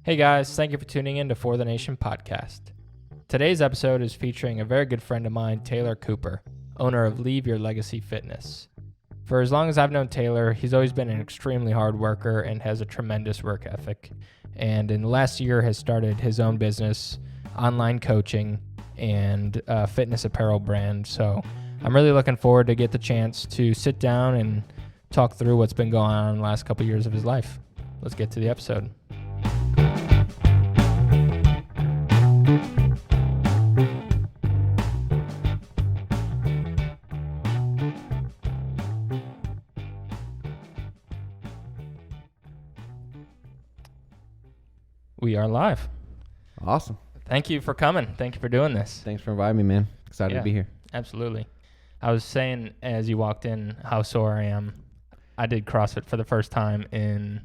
Hey guys, thank you for tuning in to For the Nation podcast. Today's episode is featuring a very good friend of mine, Taylor Cooper, owner of Leave Your Legacy Fitness. For as long as I've known Taylor, he's always been an extremely hard worker and has a tremendous work ethic. And in the last year has started his own business, online coaching, and fitness apparel brand. So I'm really looking forward to get the chance to sit down and talk through what's been going on in the last couple years of his life. Let's get to the episode. We are live. Awesome. Thank you for coming. Thank you for doing this. Thanks for inviting me, man. Excited to be here. Absolutely. I was saying as you walked in how sore I am. I did CrossFit for the first time in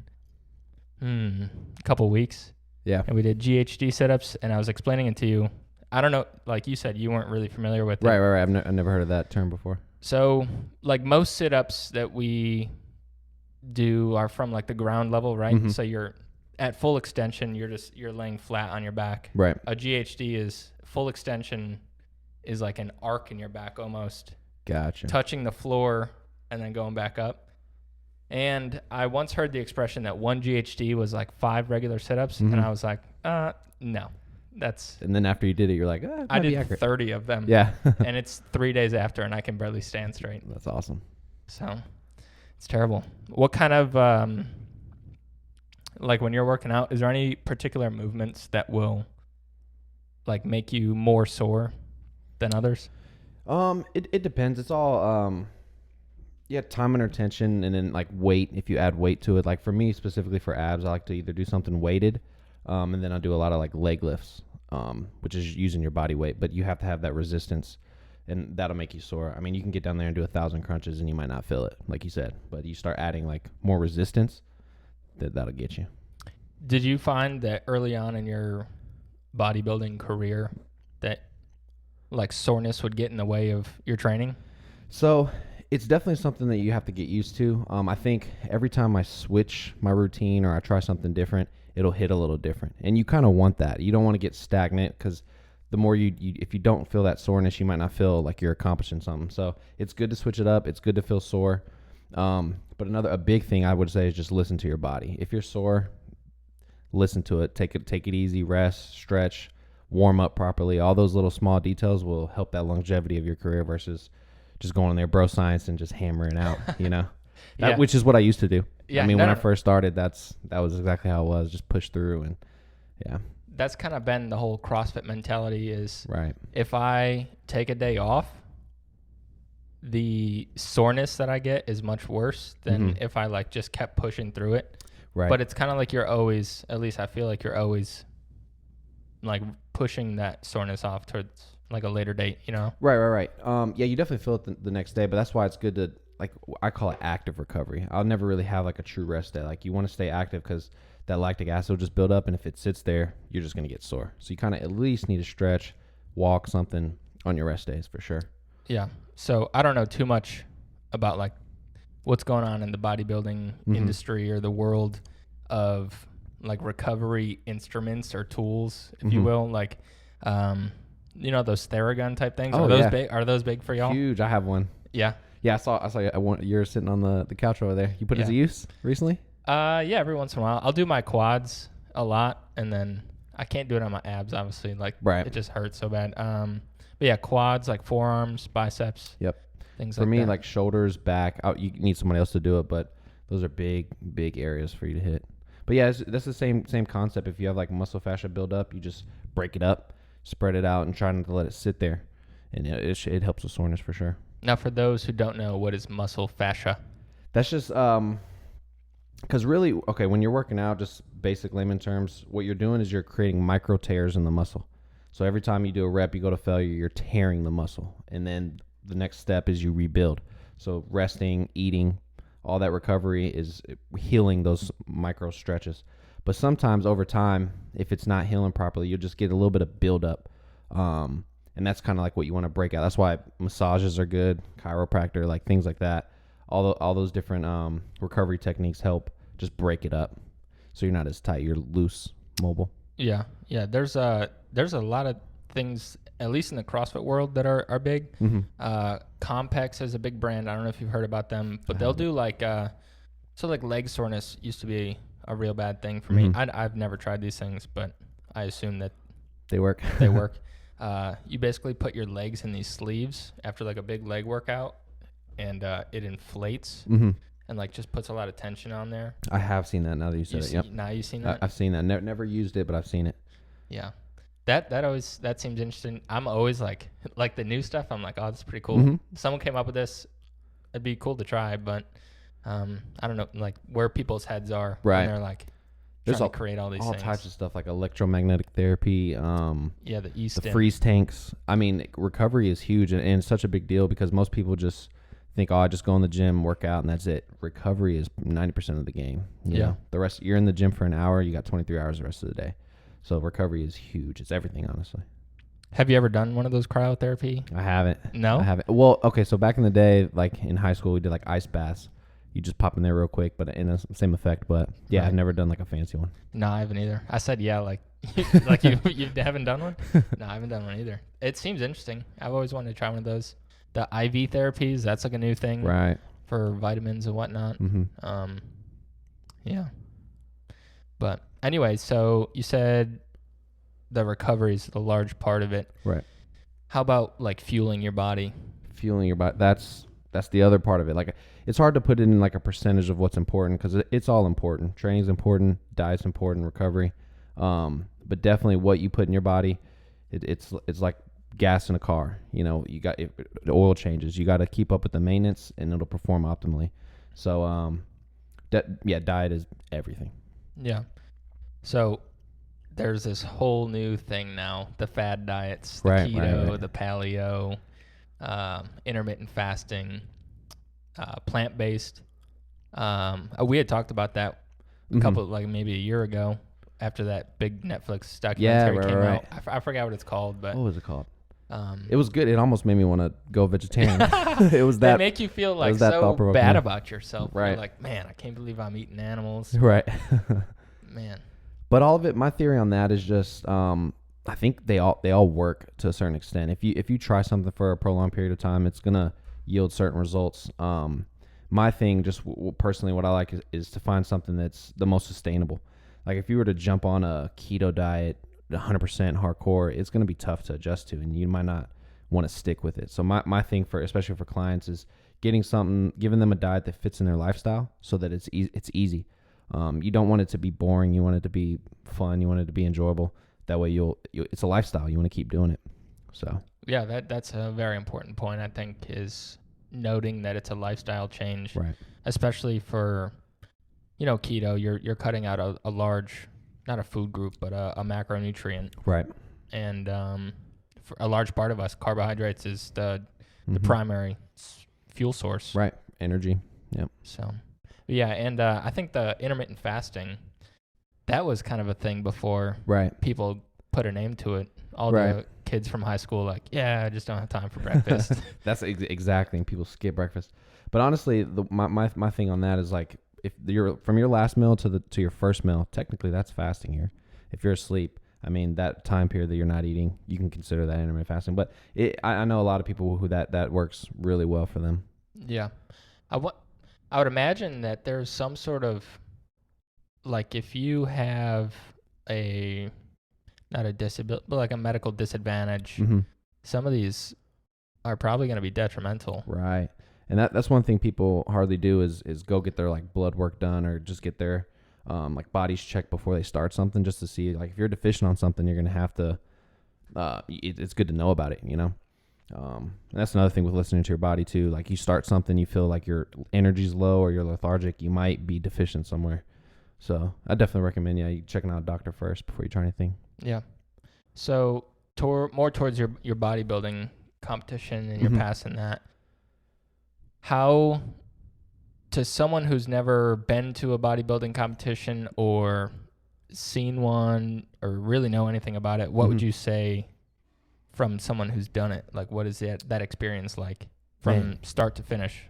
a couple weeks. Yeah. And we did GHD sit-ups, and I was explaining it to you. I don't know, like you said, you weren't really familiar with it. Right. I've never heard of that term before. So, like most sit-ups that we do are from like the ground level, right? Mm-hmm. So you're at full extension, you're laying flat on your back. Right. A GHD is full extension is like an arc in your back almost. Gotcha. Touching the floor and then going back up. And I once heard the expression that one GHD was like 5 regular sit-ups, Mm-hmm. and I was like, no. That's. And then after you did it, you're like, I did 30 of them. Yeah. And it's 3 days after, and I can barely stand straight. That's awesome. So it's terrible. What kind of, like when you're working out, is there any particular movements that will like make you more sore than others? It depends. It's all, time under tension, and then like weight, if you add weight to it. Like for me, specifically for abs, I like to either do something weighted, and then I'll do a lot of like leg lifts, which is using your body weight, but you have to have that resistance, and that'll make you sore. I mean, you can get down there and do 1,000 crunches and you might not feel it, like you said, but you start adding like more resistance, that'll get you. Did you find that early on in your bodybuilding career that like soreness would get in the way of your training? So it's definitely something that you have to get used to. I think every time I switch my routine or I try something different, it'll hit a little different. And you kind of want that. You don't want to get stagnant, because the more if you don't feel that soreness, you might not feel like you're accomplishing something. So it's good to switch it up. It's good to feel sore. But a big thing I would say is just listen to your body. If you're sore, listen to it. Take it easy, rest, stretch, warm up properly. All those little small details will help that longevity of your career versus just going in there, bro science, and just hammering out, which is what I used to do. Yeah, I mean, when I first started, that was exactly how it was. Just push through, and yeah. That's kind of been the whole CrossFit mentality is right. If I take a day off, the soreness that I get is much worse than if I like just kept pushing through it. Right. But it's kind of like you're always, at least I feel like you're always like pushing that soreness off towards like a later date, Right. Yeah, you definitely feel it the next day, but that's why it's good to, like, I call it active recovery. I'll never really have like a true rest day. Like, you want to stay active because that lactic acid will just build up, and if it sits there, you're just going to get sore. So you kind of at least need to stretch, walk, something on your rest days for sure. Yeah. So I don't know too much about like what's going on in the bodybuilding industry or the world of like recovery instruments or tools, if you will, like, those Theragun type things. Are those big for y'all? Huge. I have one. Yeah. Yeah. I saw you're sitting on the couch over there. You put it to use recently? Yeah. Every once in a while I'll do my quads a lot, and then I can't do it on my abs, obviously. Like, it just hurts so bad. But yeah, quads, like forearms, biceps. Yep. Things for like me, that. like shoulders, back. You need somebody else to do it, but those are big areas for you to hit. But yeah, that's the same concept. If you have like muscle fascia build up, you just break it up, spread it out, and try not to let it sit there, and it helps with soreness for sure. Now, for those who don't know, what is muscle fascia? That's just because really, okay, when you're working out, just basic layman terms, what you're doing is you're creating micro tears in the muscle. So every time you do a rep, you go to failure, you're tearing the muscle, and then the next step is you rebuild. So resting, eating, all that recovery is healing those micro stretches. But sometimes over time, if it's not healing properly, you'll just get a little bit of buildup. And that's kind of like what you want to break out. That's why massages are good, chiropractor, like things like that. All those different recovery techniques help just break it up. So you're not as tight, you're loose mobile. Yeah. There's a lot of things, at least in the CrossFit world, that are big. Compex is a big brand. I don't know if you've heard about them, but they'll do like leg soreness used to be a real bad thing for me. I've never tried these things, but I assume that they work. They work. You basically put your legs in these sleeves after like a big leg workout, and it inflates and like just puts a lot of tension on there. I have seen that now that you said it. Yep. Now you've seen that? I've seen that. Never used it, but I've seen it. Yeah. That seems interesting. I'm always like the new stuff, I'm like, oh, that's pretty cool. If someone came up with this, it'd be cool to try, but I don't know, like where people's heads are when they're like trying to create all these things. Types of stuff like electromagnetic therapy. The freeze tanks. I mean, recovery is huge and it's such a big deal because most people just think, oh, I just go in the gym, work out, and that's it. Recovery is 90% of the game. You know? The rest, you're in the gym for an hour, you got 23 hours the rest of the day. So recovery is huge. It's everything, honestly. Have you ever done one of those cryotherapy? I haven't. No? I haven't. Well, okay, so back in the day, like in high school, we did like ice baths. You just pop in there real quick, but in the same effect. But yeah, I've never done like a fancy one. No, I haven't either. I said like like you haven't done one? No, I haven't done one either. It seems interesting. I've always wanted to try one of those. The IV therapies, that's like a new thing, right? For vitamins and whatnot. Yeah. But anyway, so you said the recovery is a large part of it, right? How about like fueling your body? Fueling your body. That's the other part of it. Like, it's hard to put it in like a percentage of what's important because it's all important. Training's important, diet's important, recovery. But definitely what you put in your body, it's like gas in a car. You know, the oil changes. You got to keep up with the maintenance, and it'll perform optimally. So, diet is everything. Yeah. So there's this whole new thing now: the fad diets, the keto, the paleo, intermittent fasting, plant-based. We had talked about that a couple, like maybe a year ago, after that big Netflix documentary came out. I forgot what it's called, but what was it called? It was good. It almost made me want to go vegetarian. It was that. They make you feel like so bad about yourself. Right. You're like, man, I can't believe I'm eating animals. Right. Man. But all of it, my theory on that is just, I think they all work to a certain extent. If you try something for a prolonged period of time, it's gonna yield certain results. My thing, just personally, what I like is to find something that's the most sustainable. Like if you were to jump on a keto diet, 100% hardcore, it's going to be tough to adjust to, and you might not want to stick with it. So my thing especially for clients is giving them a diet that fits in their lifestyle so that it's easy. You don't want it to be boring. You want it to be fun. You want it to be enjoyable. That way it's a lifestyle. You want to keep doing it. So yeah, that's a very important point, I think, is noting that it's a lifestyle change, right? Especially for, keto, you're cutting out a large, not a food group, but a macronutrient. Right. And for a large part of us, carbohydrates is the primary fuel source. Right. Energy. Yep. So, yeah. And I think the intermittent fasting, that was kind of a thing before people put a name to it. All the kids from high school, like, yeah, I just don't have time for breakfast. That's exactly. People skip breakfast. But honestly, my thing on that is like, if you're from your last meal to your first meal, technically that's fasting here. If you're asleep, I mean, that time period that you're not eating, you can consider that intermittent fasting. But I know a lot of people who that works really well for them. Yeah. I would imagine that there's some sort of, like, if you have not a disability, but like a medical disadvantage, some of these are probably going to be detrimental. Right. And that's one thing people hardly do is go get their like blood work done or just get their like bodies checked before they start something, just to see, like, if you're deficient on something, you're going to have to, it's good to know about it, And that's another thing with listening to your body too. Like, you start something, you feel like your energy's low or you're lethargic, you might be deficient somewhere. So I definitely recommend you checking out a doctor first before you try anything. Yeah. So more towards your bodybuilding competition and your past in that. How, to someone who's never been to a bodybuilding competition or seen one or really know anything about it, what would you say from someone who's done it? Like, what is that experience like from start to finish?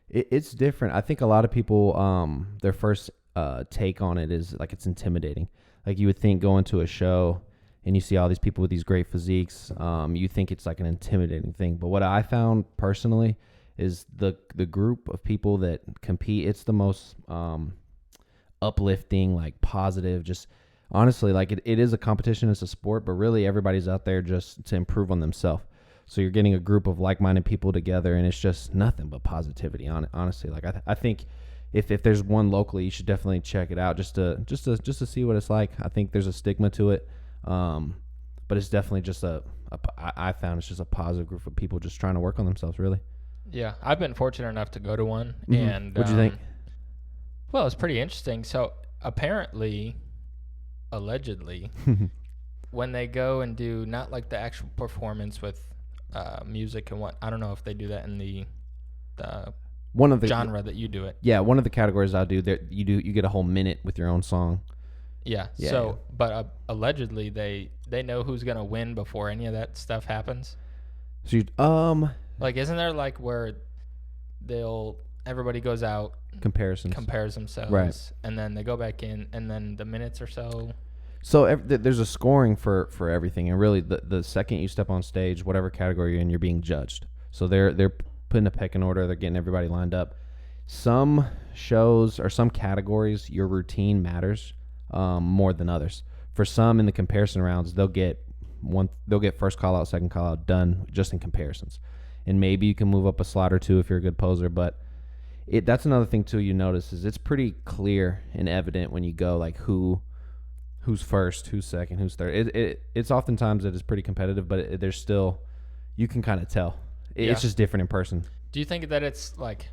It's different. I think a lot of people, their first take on it is like it's intimidating. Like you would think going to a show and you see all these people with these great physiques, you think it's like an intimidating thing. But what I found personally is the group of people that compete, it's the most uplifting, like positive, just honestly, like it is a competition, it's a sport, but really everybody's out there just to improve on themselves. So you're getting a group of like-minded people together, and it's just nothing but positivity on it. Honestly, like I think if there's one locally, you should definitely check it out just to see what it's like. I think there's a stigma to it, but it's definitely just I found it's just a positive group of people just trying to work on themselves, really. Yeah, I've been fortunate enough to go to one, Mm-hmm. and What'd you think? Well, it's pretty interesting. So apparently, allegedly, when they go and do not like the actual performance with music and what, I don't know if they do that in the one of the genre that you do it. Yeah, one of the categories I do that you get a whole minute with your own song. Yeah. Yeah, So, yeah. but allegedly they know who's gonna win before any of that stuff happens. So you, Like, isn't there like where everybody goes out, compares themselves, Right. and then they go back in, and then the minutes or so. So there's a scoring for everything, and really the second you step on stage, whatever category you're in, you're being judged. So they're putting a pecking order, they're getting everybody lined up. Some shows or some categories, your routine matters more than others. For some in the comparison rounds, they'll get first call out, second call out done just in comparisons, and maybe you can move up a slot or two if you're a good poser, but that's another thing too you notice is it's pretty clear and evident when you go like who's first, who's second, who's third. It's oftentimes it is pretty competitive, but there's still, you can kind of tell. It's just different in person. Do you think that it's like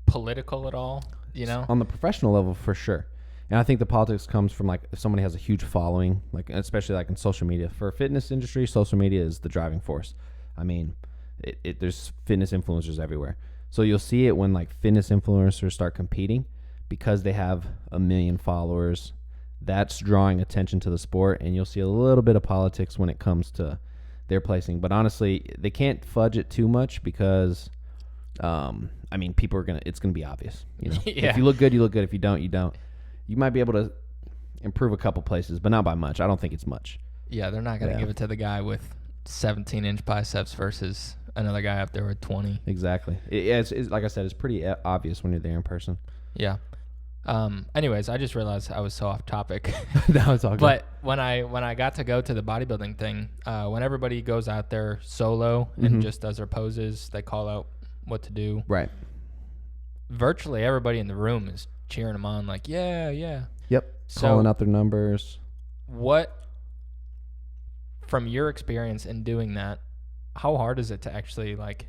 political at all? You know, On the professional level, for sure. And I think the politics comes from like if somebody has a huge following, like especially like in social media. For fitness industry, social media is the driving force. I mean, there's fitness influencers everywhere. So you'll see it when like fitness influencers start competing because they have 1 million followers. That's drawing attention to the sport, and you'll see a little bit of politics when it comes to their placing. But honestly, they can't fudge it too much because, I mean, people are it's gonna be obvious. You know, Yeah. If you look good, you look good. If you don't, you don't. You might be able to improve a couple places, but not by much. I don't think it's much. yeah, they're not gonna give it to the guy with 17-inch biceps versus another guy up there with 20. Exactly. It's like I said, it's pretty obvious when you're there in person. Yeah. Anyways, I just realized I was so off topic. That was all good. But when I got to go to the bodybuilding thing, when everybody goes out there solo and just does their poses, they call out what to do. Right. Virtually everybody in the room is cheering them on, like, yeah. Yep. So Calling out their numbers. what, from your experience in doing that, how hard is it to actually like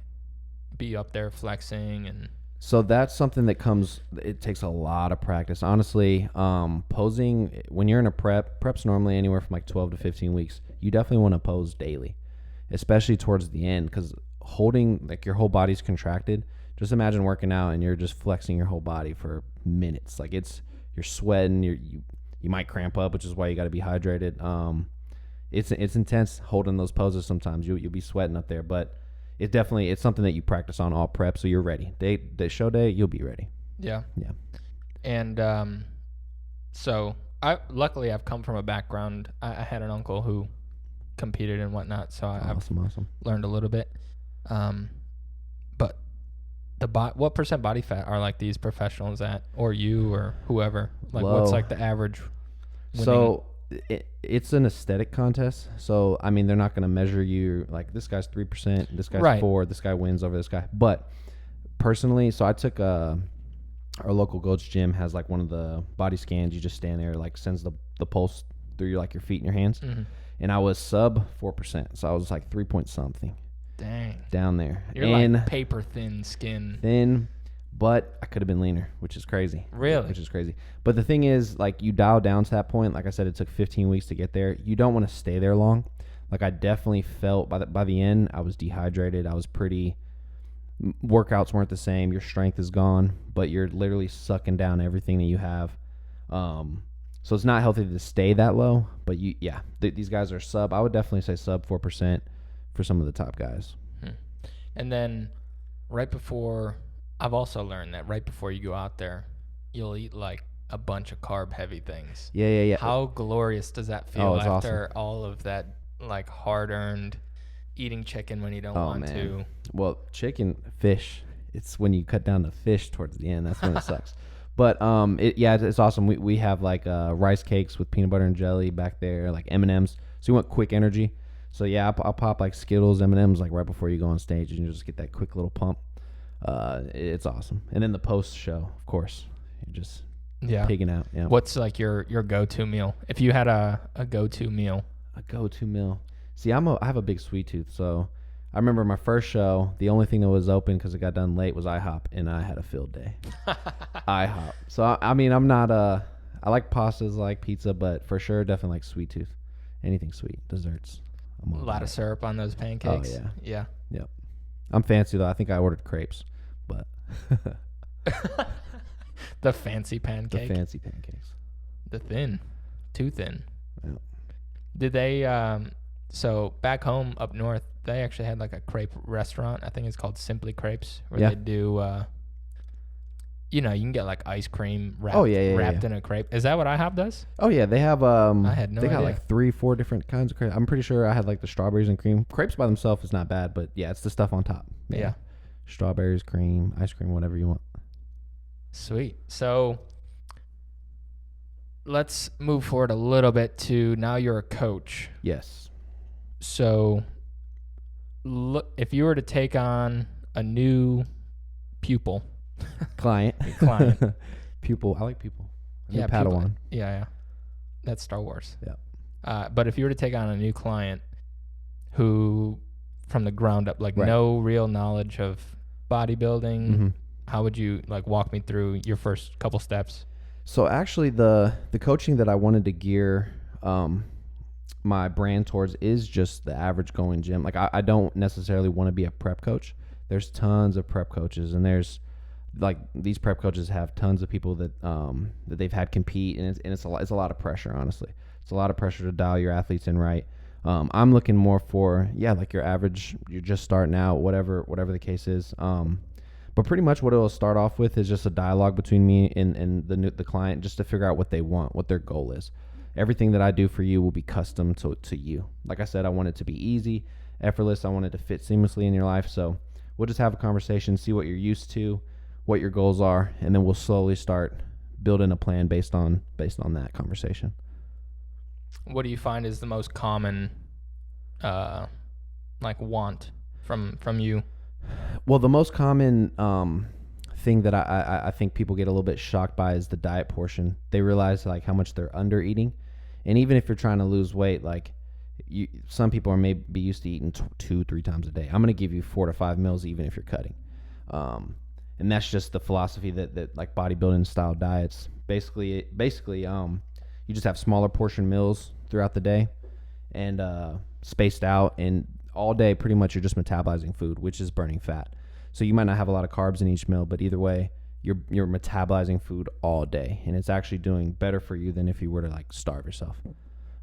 be up there flexing and? So that's something that it takes a lot of practice. Honestly, posing, when you're in a prep's normally anywhere from like 12 to 15 weeks. You definitely want to pose daily, especially towards the end, because holding, like your whole body's contracted. Just imagine working out and you're just flexing your whole body for minutes. Like you're sweating, you might cramp up, which is why you got to be hydrated. It's intense holding those poses sometimes. You'll be sweating up there, but it's something that you practice on all prep, so you're ready. The show day, you'll be ready. Yeah. Yeah. And so luckily I've come from a background. I had an uncle who competed and whatnot, so I've Awesome. learned a little bit. But what % body fat are like these professionals at, or you, or whoever? Like, Low. what's like the average winning? So it's an aesthetic contest. So, I mean, they're not going to measure you like this guy's 3%, this guy's Right. 4%, this guy wins over this guy. But personally, so I took our local Gold's Gym has like one of the body scans. You just stand there, like sends the pulse through your feet and your hands. Mm-hmm. And I was sub 4%. So I was like 3 point something Dang. down there. You're and like paper thin skin. thin, but I could have been leaner, which is crazy. Really? Which is crazy. But the thing is, like, you dial down to that point. Like I said, it took 15 weeks to get there. You don't want to stay there long. Like, I definitely felt by the end, I was dehydrated. I was workouts weren't the same. Your strength is gone, but you're literally sucking down everything that you have. So it's not healthy to stay that low. But these guys are sub. I would definitely say sub 4% for some of the top guys. And then I've also learned that right before you go out there, you'll eat like a bunch of carb heavy things. Yeah. How glorious does that feel it's after awesome. all of that like hard earned eating chicken when you don't want to? Well, chicken, fish. It's when you cut down the fish towards the end. That's when it sucks. But it's awesome. We have like rice cakes with peanut butter and jelly back there, like M&Ms. So you want quick energy. So yeah, I'll pop like Skittles, M&Ms like right before you go on stage, and you just get that quick little pump. It's awesome. And then the post show, of course, you're just pigging out. Yeah. What's like your go-to meal? If you had a go-to meal. A go-to meal. See, I have a big sweet tooth, so I remember my first show, the only thing that was open because it got done late was IHOP, and I had a field day. IHOP. So, I mean, I'm not, I like pastas, I like pizza, but for sure, definitely like sweet tooth. Anything sweet. Desserts. A lot of syrup on those pancakes. Oh, yeah. Yeah. Yep. I'm fancy, though. I think I ordered crepes, but. The fancy pancake. The fancy pancakes. The thin. Too thin. Yep. Did they, so back home up north, they actually had like a crepe restaurant. I think it's called Simply Crepes, where they do, you can get like ice cream wrapped in a crepe. Is that what IHOP does? Oh yeah, they have. I had no idea. They got like 3-4 different kinds of crepes. I'm pretty sure I had like the strawberries and cream. Crepes by themselves is not bad, but yeah, it's the stuff on top. Yeah. Strawberries, cream, ice cream, whatever you want. Sweet. So let's move forward a little bit to now you're a coach. Yes. So if you were to take on a new pupil. Client. Pupil. I like pupil. Yeah, Padawan. Yeah. That's Star Wars. Yeah. But if you were to take on a new client who, from the ground up, like no real knowledge of bodybuilding, how would you like walk me through your first couple steps? So actually, the coaching that I wanted to gear my brand towards is just the average going gym. Like I don't necessarily want to be a prep coach. There's tons of prep coaches, and there's like these prep coaches have tons of people that that they've had compete, and it's a lot of pressure. Honestly, it's a lot of pressure to dial your athletes in right. I'm looking more for like your average. You're just starting out, whatever the case is. But pretty much what it'll start off with is just a dialogue between me and the client, just to figure out what they want, what their goal is. Everything that I do for you will be custom to you. Like I said, I want it to be easy, effortless. I want it to fit seamlessly in your life. So we'll just have a conversation, see what you're used to, what your goals are, and then we'll slowly start building a plan based on that conversation. What do you find is the most common like want from you? Well, the most common thing that I think people get a little bit shocked by is the diet portion. They realize like how much they're under eating, and even if you're trying to lose weight, like some people are maybe used to eating 2-3 times a day. I'm going to give you 4 to 5 meals even if you're cutting, and that's just the philosophy that like bodybuilding style diets. Basically, you just have smaller portion meals throughout the day, and spaced out, and all day pretty much you're just metabolizing food, which is burning fat. So you might not have a lot of carbs in each meal, but either way, you're metabolizing food all day, and it's actually doing better for you than if you were to like starve yourself.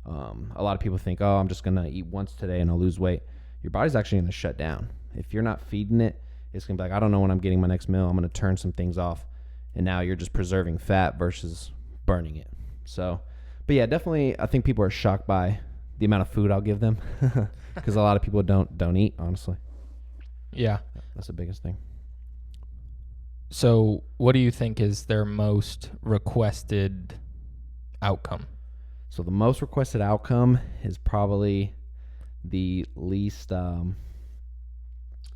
A lot of people think, oh, I'm just gonna eat once today and I'll lose weight. Your body's actually gonna shut down. If you're not feeding it, it's gonna be like, I don't know when I'm getting my next meal. I'm gonna turn some things off, and now you're just preserving fat versus burning it. So, but yeah, definitely, I think people are shocked by the amount of food I'll give them, because a lot of people don't eat, honestly. Yeah. That's the biggest thing. So what do you think is their most requested outcome? So the most requested outcome is probably the least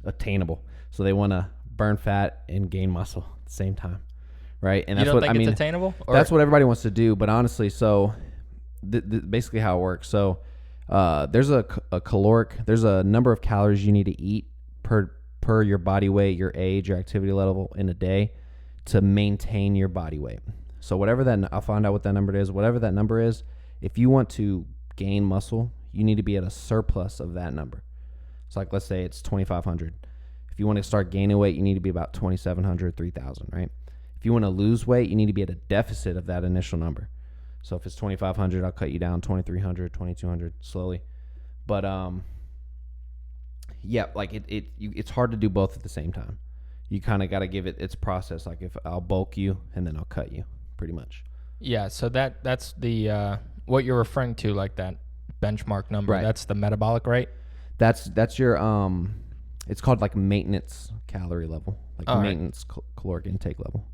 attainable. So they want to burn fat and gain muscle at the same time, right? And that's you don't think it's attainable? Or? That's what everybody wants to do. But honestly, so basically how it works. So there's a caloric. There's a number of calories you need to eat per your body weight, your age, your activity level in a day to maintain your body weight. So whatever that, I'll find out what that number is. Whatever that number is, if you want to gain muscle, you need to be at a surplus of that number. So like, let's say it's 2,500. If you want to start gaining weight, you need to be about 2,700, 3,000, right? If you want to lose weight, you need to be at a deficit of that initial number. So if it's 2,500, I'll cut you down 2,300, 2,200 slowly. But yeah, like it's hard to do both at the same time. You kind of got to give it its process. Like if I'll bulk you and then I'll cut you, pretty much. Yeah, so that's the what you're referring to, like that benchmark number. Right. That's the metabolic rate. That's your it's called like maintenance calorie level, like All right. maintenance caloric intake level.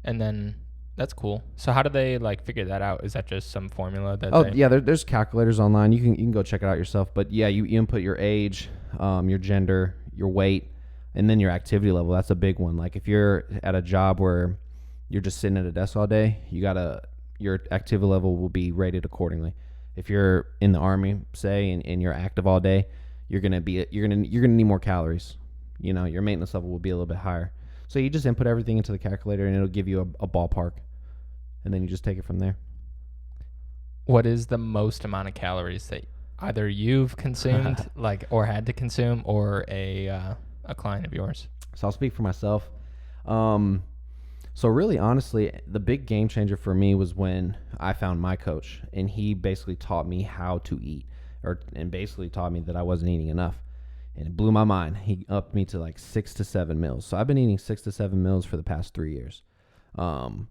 And then that's cool. So how do they like figure that out? Is that just some formula that Oh they... yeah, there's calculators online. You can go check it out yourself. But yeah, you input your age, your gender, your weight, and then your activity level. That's a big one. Like if you're at a job where you're just sitting at a desk all day, your activity level will be rated accordingly. If you're in the army, say, and you're active all day, you're gonna need more calories. You know, your maintenance level will be a little bit higher. So you just input everything into the calculator, and it'll give you a ballpark, and then you just take it from there. What is the most amount of calories that either you've consumed, like, or had to consume, or a client of yours? So I'll speak for myself. So really, honestly, the big game changer for me was when I found my coach, and he basically taught me how to eat, and basically taught me that I wasn't eating enough, and it blew my mind. He upped me to like 6 to 7 meals. So I've been eating 6 to 7 meals for the past 3 years. When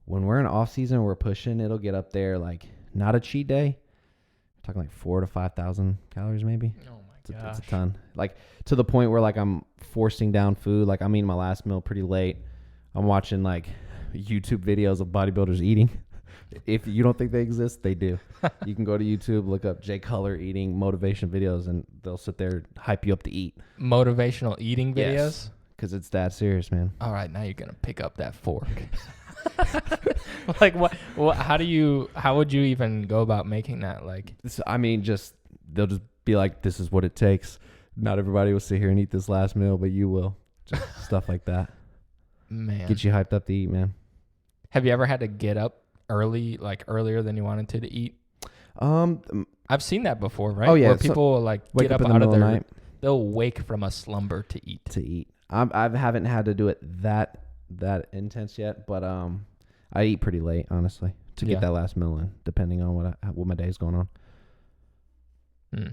we're in off season, we're pushing. It'll get up there like not a cheat day. We're talking like 4,000 to 5,000 calories, maybe. Oh my gosh. It's a ton. Like to the point where like I'm forcing down food. Like I'm eating my last meal pretty late. I'm watching like YouTube videos of bodybuilders eating. If you don't think they exist, they do. You can go to YouTube, look up Jay Cutler eating motivation videos, and they'll sit there and hype you up to eat. Motivational eating videos? Yes, because it's that serious, man. All right, now you're going to pick up that fork. Like what how would you even go about making that? Like, I mean, they'll just be like, this is what it takes. Not everybody will sit here and eat this last meal, but you will. Just stuff like that. Man. Get you hyped up to eat, man. Have you ever had to get up early, like earlier than you wanted to eat? I've seen that before, right? Oh yeah. Where people will like wake get up in the out of middle their night. They'll wake from a slumber to eat. I haven't had to do it that intense yet, but I eat pretty late, honestly, to get that last meal in, depending on what my day's going on.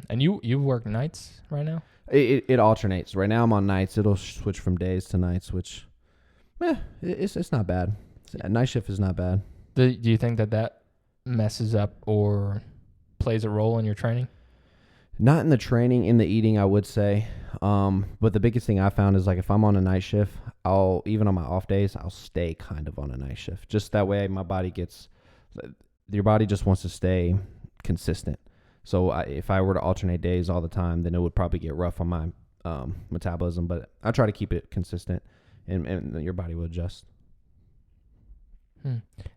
And you work nights right now? It alternates. Right now I'm on nights. It'll switch from days to nights, which it's not bad. Night shift is not bad. Do you think that messes up or plays a role in your training? Not in the training, in the eating, I would say. But the biggest thing I found is like if I'm on a night shift, even on my off days, I'll stay kind of on a night shift. Just that way your body just wants to stay consistent. So if I were to alternate days all the time, then it would probably get rough on my metabolism. But I try to keep it consistent, and your body will adjust.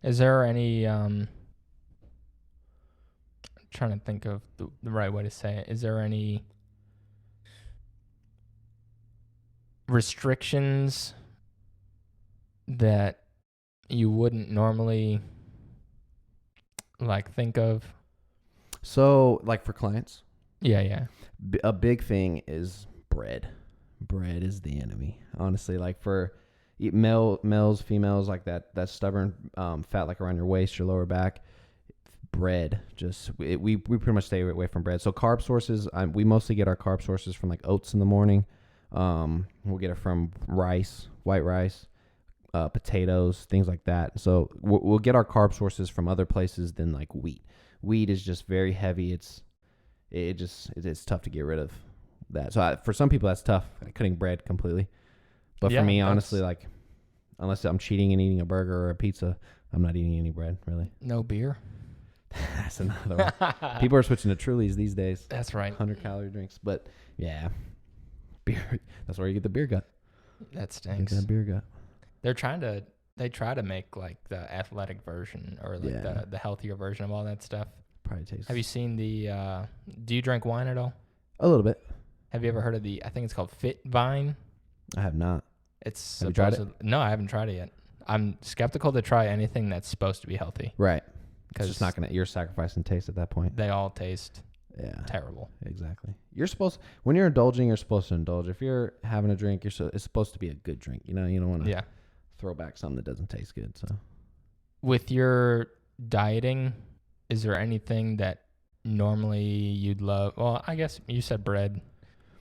Is there any trying to think of the right way to say it. Is there any restrictions that you wouldn't normally like think of? So like for clients? Yeah. A big thing is bread. Bread is the enemy. Honestly, like for males, females, like that stubborn fat like around your waist, your lower back, bread, we pretty much stay away from bread. So carb sources, we mostly get our carb sources from like oats in the morning. We'll get it from rice, white rice, potatoes, things like that. So we'll get our carb sources from other places than like wheat. Wheat is just very heavy. It's tough to get rid of that. So for some people that's tough, cutting bread completely. But for me, honestly, like unless I'm cheating and eating a burger or a pizza, I'm not eating any bread, really. No beer? That's another one. People are switching to Trulies these days. That's right. 100-calorie drinks. But yeah, beer. That's where you get the beer gut. That stinks. Get that beer gut. They try to make like the athletic version or like the healthier version of all that stuff. Probably tastes. Have you seen do you drink wine at all? A little bit. Have you ever heard of I think it's called Fit Vine? I have not. Have you tried it? No, I haven't tried it yet. I'm skeptical to try anything that's supposed to be healthy. Right. Because it's just not you're sacrificing taste at that point. They all taste terrible. Exactly. When you're indulging, you're supposed to indulge. If you're having a drink, it's supposed to be a good drink. You know, you don't want to throw back something that doesn't taste good. So, with your dieting, is there anything that normally you'd love? Well, I guess you said bread.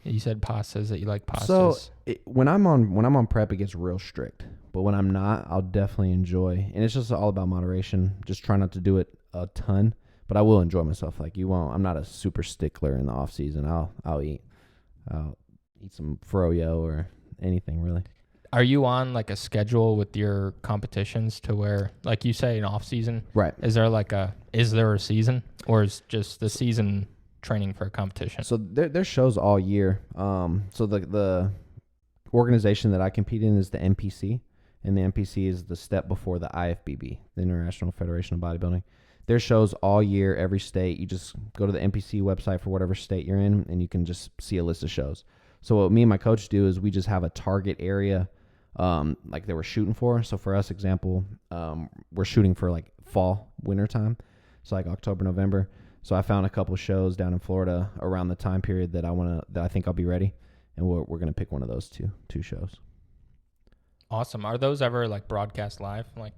You said pastas, that you like pastas. So when I'm on prep, it gets real strict. But when I'm not, I'll definitely enjoy. And it's just all about moderation. Just try not to do it a ton, but I will enjoy myself. Like you won't. I'm not a super stickler in the off season. I'll eat some froyo or anything really. Are you on like a schedule with your competitions to where, like you say, in off season? Right. Is there a season, or is just the season training for a competition? So there's shows all year. So the organization that I compete in is the NPC, and the NPC is the step before the IFBB, the International Federation of Bodybuilding. There's shows all year, every state. You just go to the NPC website for whatever state you're in, and you can just see a list of shows. So what me and my coach do is we just have a target area like they were shooting for. So for us, example, we're shooting for like fall, winter time. So like October, November. So I found a couple shows down in Florida around the time period that I think I'll be ready. And we're going to pick one of those two shows. Awesome. Are those ever like broadcast live? Like,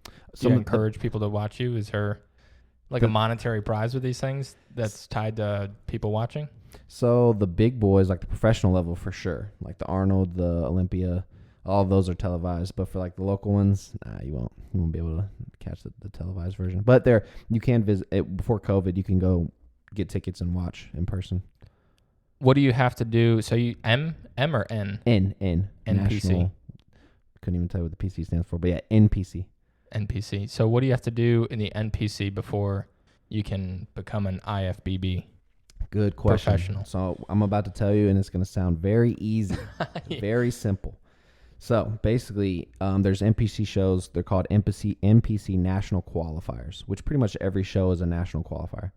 do So you encourage people to watch you? Is there like a monetary prize with these things that's tied to people watching? So the big boys, like the professional level for sure, like the Arnold, the Olympia, all of those are televised. But for like the local ones, you won't be able to catch the televised version. But you can visit it before COVID. You can go get tickets and watch in person. What do you have to do? So you M or N? N NPC. National, couldn't even tell you what the PC stands for, but yeah, NPC. NPC. So what do you have to do in the NPC before you can become an IFBB? Good question. Professional. So I'm about to tell you, and it's going to sound very easy, very simple. So basically, there's NPC shows. They're called NPC National Qualifiers, which pretty much every show is a national qualifier.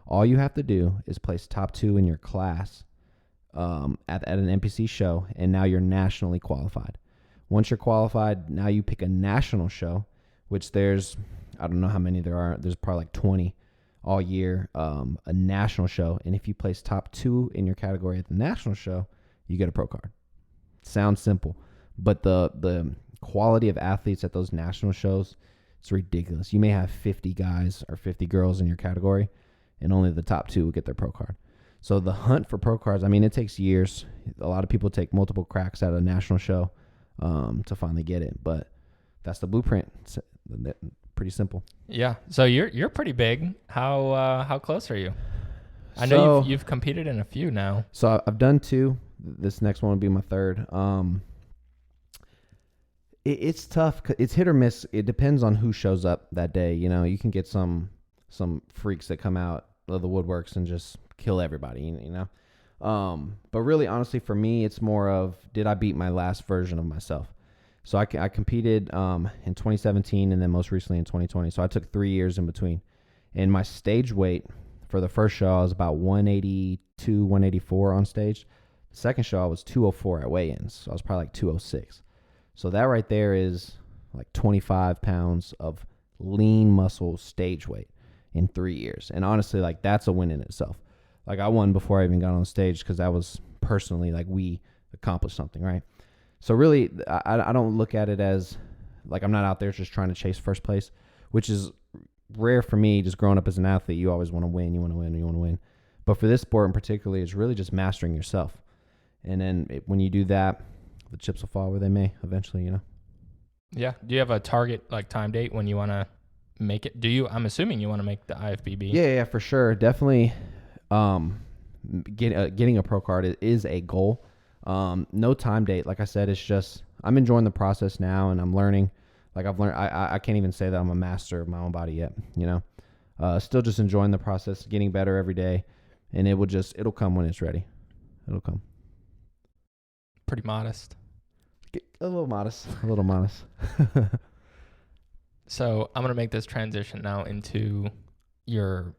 All you have to do is place top 2 in your class at an NPC show, and now you're nationally qualified. Once you're qualified, now you pick a national show, which there's, I don't know how many there are. There's probably like 20 all year, a national show. And if you place top 2 in your category at the national show, you get a pro card. Sounds simple, but the quality of athletes at those national shows, it's ridiculous. You may have 50 guys or 50 girls in your category, and only the top 2 will get their pro card. So the hunt for pro cards, I mean, it takes years. A lot of people take multiple cracks at a national show to finally get it, but that's the blueprint. It's pretty simple. Yeah. So you're pretty big. How close are you? I know you've competed in a few now. So I've done 2. This next one will be my 3rd. It's tough. It's hit or miss. It depends on who shows up that day. You know, you can get some freaks that come out of the woodworks and just kill everybody, you know. But really, honestly, for me, it's more of, did I beat my last version of myself? So I competed in 2017 and then most recently in 2020. So I took 3 years in between. And my stage weight for the first show, I was about 182, 184 on stage. The second show, I was 204 at weigh-ins. So I was probably like 206. So that right there is like 25 pounds of lean muscle stage weight in 3 years. And honestly, like, that's a win in itself. Like, I won before I even got on stage because that was personally, like, we accomplished something, right? So really, I don't look at it as, like, I'm not out there just trying to chase first place, which is rare for me. Just growing up as an athlete, you always want to win, you want to win, you want to win. But for this sport in particular, it's really just mastering yourself. And then when you do that, the chips will fall where they may eventually, you know? Yeah. Do you have a target, like, time date when you want to make it? I'm assuming you want to make the IFBB. Yeah, for sure. Definitely getting a pro card is a goal. No time date. Like I said, it's just, I'm enjoying the process now and I'm learning. Like, I've learned, I can't even say that I'm a master of my own body yet, you know? Still just enjoying the process, getting better every day. And it'll come when it's ready. It'll come. Pretty modest. A little modest. So I'm going to make this transition now into your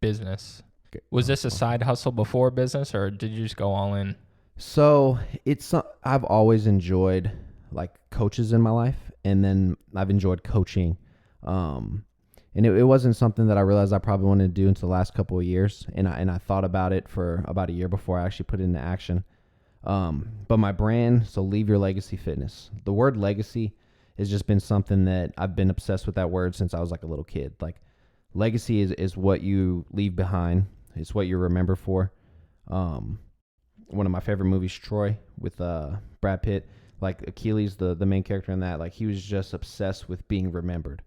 business. Okay. Was this a side hustle before business, or did you just go all in? So I've always enjoyed, like, coaches in my life, and then I've enjoyed coaching. And it wasn't something that I realized I probably wanted to do until the last couple of years. And I thought about it for about a year before I actually put it into action. But my brand, so Leave Your Legacy Fitness. The word legacy has just been something that I've been obsessed with that word since I was like a little kid. Like, legacy is what you leave behind. It's what you remember for. One of my favorite movies, Troy, with Brad Pitt. like Achilles, the main character in that, like he was just obsessed with being remembered.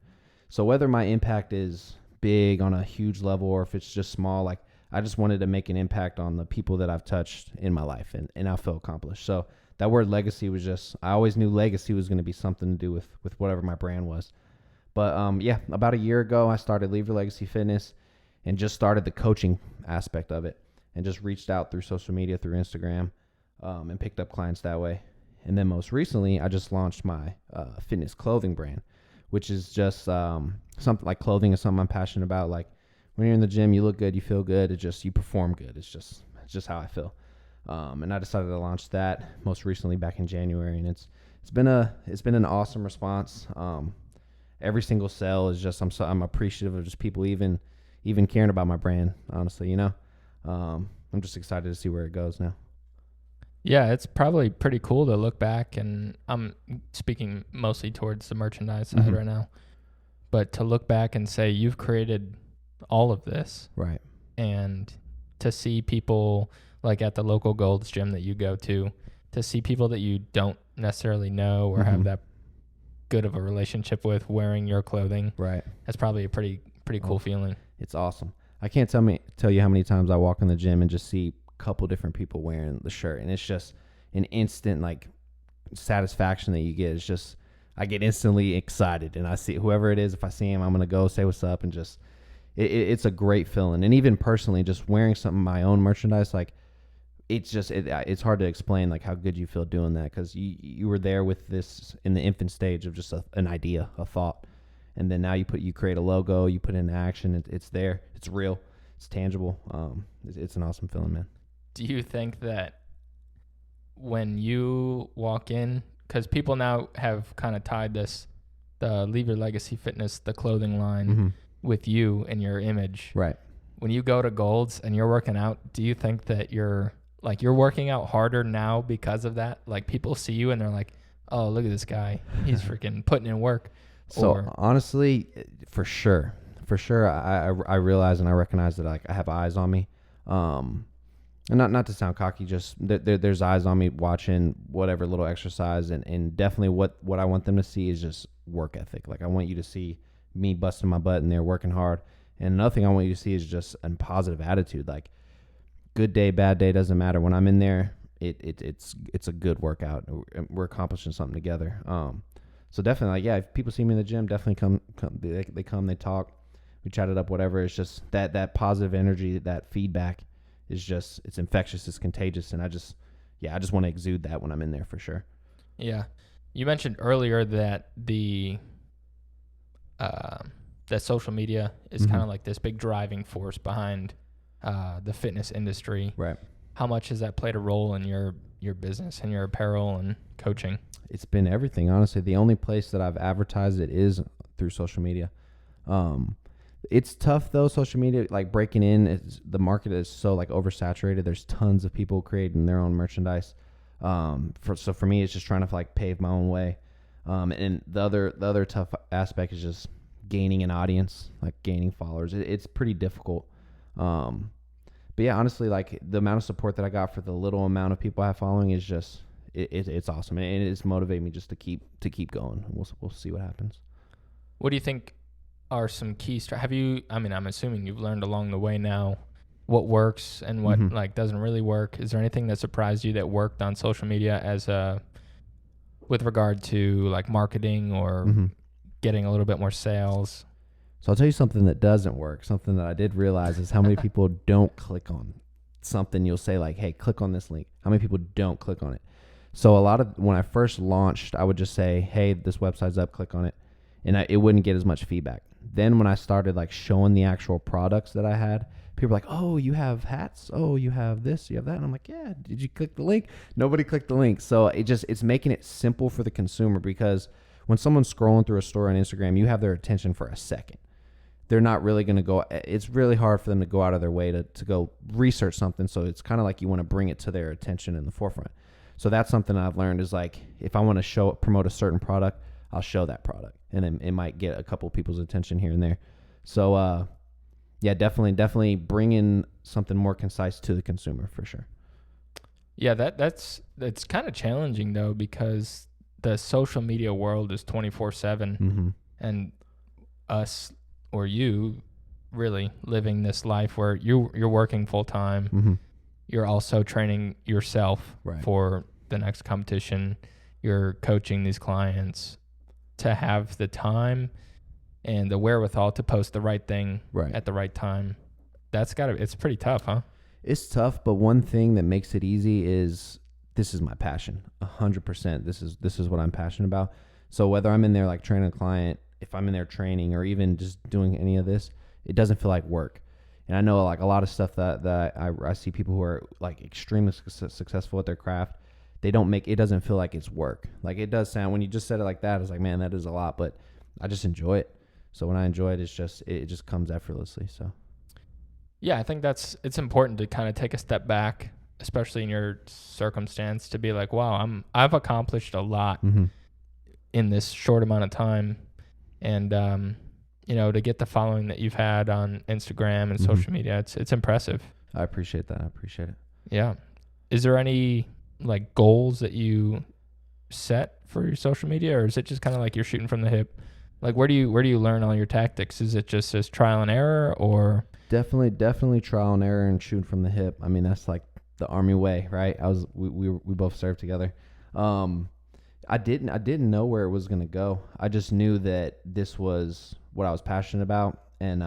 So whether my impact is big on a huge level or if it's just small, like I just wanted to make an impact on the people that I've touched in my life, and I feel accomplished. So that word legacy was just, I always knew legacy was going to be something to do with whatever my brand was. But yeah, about a year ago, I started Leave Your Legacy Fitness and just started the coaching aspect of it and just reached out through social media, through Instagram, and picked up clients that way. And then most recently, I just launched my fitness clothing brand, which is just something like clothing is something I'm passionate about. Like when you're in the gym, you look good, you feel good. It's just, you perform good. It's just how I feel. And I decided to launch that most recently back in January, and it's been an awesome response. Every single sale is just, I'm appreciative of just people even caring about my brand, honestly, you know. I'm just excited to see where it goes now. Yeah, it's probably pretty cool to look back, and I'm speaking mostly towards the merchandise side right now, but to look back and say you've created all of this. Right. And to see people like at the local Gold's gym that you go to see people that you don't necessarily know or have that good of a relationship with wearing your clothing. Right. That's probably a pretty cool feeling. It's awesome. I can't tell you how many times I walk in the gym and just see a couple different people wearing the shirt, and it's just an instant like satisfaction that you get. It's just, I get instantly excited, and I see whoever it is. If I see him, I'm gonna go say what's up, and just it's a great feeling. And even personally, just wearing some of my own merchandise, like it's hard to explain like how good you feel doing that, because you were there with this in the infant stage of just an idea, a thought, and then now you create a logo, you put it into action. It's there, it's real, it's tangible. It's an awesome feeling, man. Do you think that when you walk in, because people now have kind of tied the Leave Your Legacy Fitness, the clothing line, with you and your image, right? When you go to Gold's and you're working out, do you think that you're working out harder now because of that? Like people see you and they're like, oh, look at this guy, he's freaking putting in work. So honestly, for sure, I realize and I recognize that like I have eyes on me, and not to sound cocky, just there's eyes on me watching whatever little exercise, and definitely what I want them to see is just work ethic. Like I want you to see me busting my butt and they're working hard. And another thing I want you to see is just a positive attitude. Like good day, bad day, doesn't matter. When I'm in there, it's a good workout. We're accomplishing something together. So definitely, like, yeah, if people see me in the gym, definitely come. They come, they talk, we chat it up, whatever. It's just that positive energy, that feedback is just, it's infectious, it's contagious, and I just want to exude that when I'm in there for sure. Yeah, you mentioned earlier that that social media is kind of like this big driving force behind the fitness industry. Right. How much has that played a role in your business and your apparel and coaching? It's been everything, honestly. The only place that I've advertised it is through social media. It's tough though, social media, like breaking in, the market is so like oversaturated. There's tons of people creating their own merchandise. So for me, it's just trying to like pave my own way. And the other tough aspect is just gaining an audience, like gaining followers. It's pretty difficult. But yeah, honestly, like the amount of support that I got for the little amount of people I have following is just, it's awesome. And it's motivated me just to keep going. We'll see what happens. What do you think are some key I'm assuming you've learned along the way now what works and what like doesn't really work. Is there anything that surprised you that worked on social media with regard to like marketing or getting a little bit more sales? So I'll tell you something that doesn't work. Something that I did realize is how many people don't click on something. You'll say like, hey, click on this link. How many people don't click on it? So when I first launched, I would just say, hey, this website's up, click on it. And it wouldn't get as much feedback. Then when I started like showing the actual products that I had, people were like, oh, you have hats? Oh, you have this, you have that? And I'm like, yeah, did you click the link? Nobody clicked the link. So it's making it simple for the consumer, because when someone's scrolling through a store on Instagram, you have their attention for a second. They're not really going to go, it's really hard for them to go out of their way to go research something. So it's kind of like you want to bring it to their attention in the forefront. So that's something I've learned is like, if I want to promote a certain product, I'll show that product, and then it might get a couple of people's attention here and there. So, yeah, definitely bring in something more concise to the consumer for sure. Yeah, that's kind of challenging though, because the social media world is 24/7, Mm-hmm. and us or you really living this life where you're working full time. Mm-hmm. You're also training yourself Right. for the next competition. You're coaching these clients to have the time and the wherewithal to post the right thing Right. at the right time. It's pretty tough, huh? It's tough, but one thing that makes it easy is this is my passion. 100%. This is what I'm passionate about. So whether I'm in there like training a client, if I'm in there training, or even just doing any of this, it doesn't feel like work. And I know like a lot of stuff that I see people who are like extremely successful at their craft, they don't make it doesn't feel like it's work. Like it does sound when you just said it like that, it's like, man, that is a lot, but I just enjoy it. So when I enjoy it, it just comes effortlessly. So Yeah, I think it's important to kind of take a step back, especially in your circumstance, to be like, wow, I've accomplished a lot mm-hmm. in this short amount of time. And to get the following that you've had on Instagram and Mm-hmm. social media, it's impressive. I appreciate that. I appreciate it. Yeah. Is there any like goals that you set for your social media, or is it just kind of like you're shooting from the hip? Like where do you learn all your tactics? Is it just as trial and error, or? Definitely trial and error and shooting from the hip. I mean, that's like the Army way, right? We both served together. I didn't know where it was gonna go. I just knew that this was what I was passionate about, and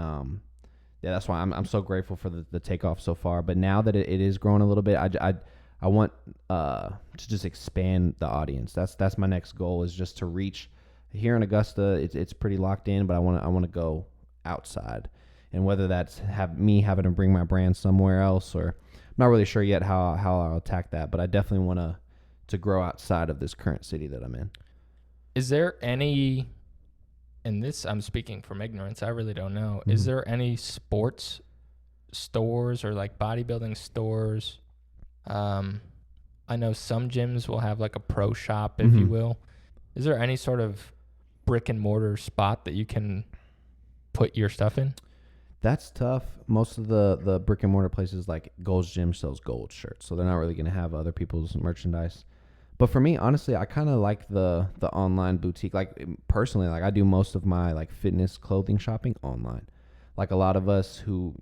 yeah, that's why I'm so grateful for the takeoff so far. But now that it is growing a little bit, I want to just expand the audience. That's my next goal, is just to reach. Here in Augusta, it's pretty locked in, but I want to go outside. And whether that's having to bring my brand somewhere else, or I'm not really sure yet how I'll attack that, but I definitely want to grow outside of this current city that I'm in. Is there any, and this I'm speaking from ignorance, I really don't know, Mm-hmm. is there any sports stores or like bodybuilding stores? I know some gyms will have like a pro shop, if Mm-hmm. you will. Is there any sort of brick and mortar spot that you can put your stuff in? That's tough. Most of the brick and mortar places, like Gold's Gym sells Gold shirts, so they're not really going to have other people's merchandise. But for me, honestly, I kind of like the online boutique. Like personally, like I do most of my like fitness clothing shopping online. Like a lot of us who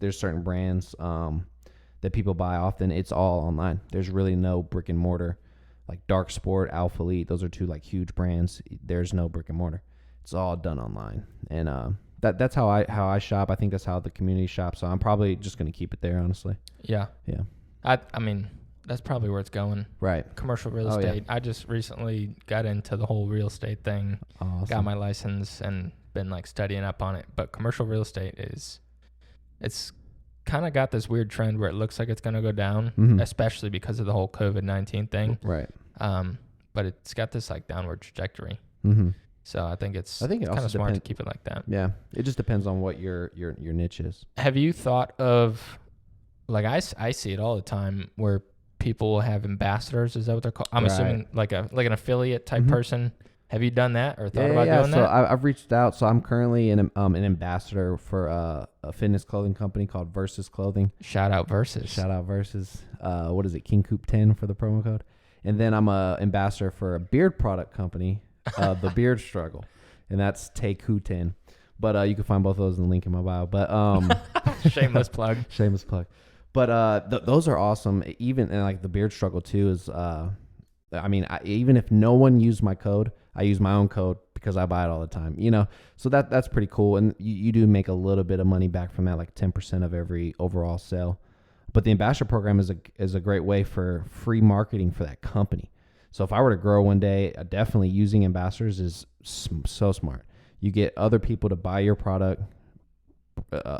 there's certain brands that people buy often. It's all online. There's really no brick and mortar. Like Dark Sport, Alpha Elite, those are two like huge brands. There's no brick and mortar. It's all done online, and that's how I shop. I think that's how the community shops. So I'm probably just going to keep it there, honestly. Yeah. Yeah. I mean, that's probably where it's going. Right. Commercial real Oh, estate. yeah. I just recently got into the whole real estate thing. Awesome. Got my license and been like studying up on it. But commercial real estate it's kind of got this weird trend where it looks like it's going to go down, Mhm. especially because of the whole COVID-19 thing. Right. But it's got this like downward trajectory. Mm-hmm. So I think it also kind of smart to depends. keep it like that. Yeah. It just depends on what your niche is. Have you thought of, like I see it all the time where people have ambassadors? Is that what they're called? I'm Right. assuming like an affiliate type Mhm. person. Have you done that or thought about Yeah. doing So that? I've reached out. So I'm currently an ambassador for a fitness clothing company called Versus Clothing. Shout out Versus. Shout out Versus. What is it? King Coop 10 for the promo code. And then I'm a ambassador for a beard product company, The Beard Struggle, and that's Take Who 10. But you can find both of those in the link in my bio. But Shameless plug. Shameless plug. But those are awesome. Even and like the Beard Struggle too is. Even if no one used my code, I use my own code because I buy it all the time. So that's pretty cool. And you do make a little bit of money back from that, like 10% of every overall sale. But the ambassador program is a great way for free marketing for that company. So if I were to grow one day, definitely using ambassadors is so smart. You get other people to buy your product,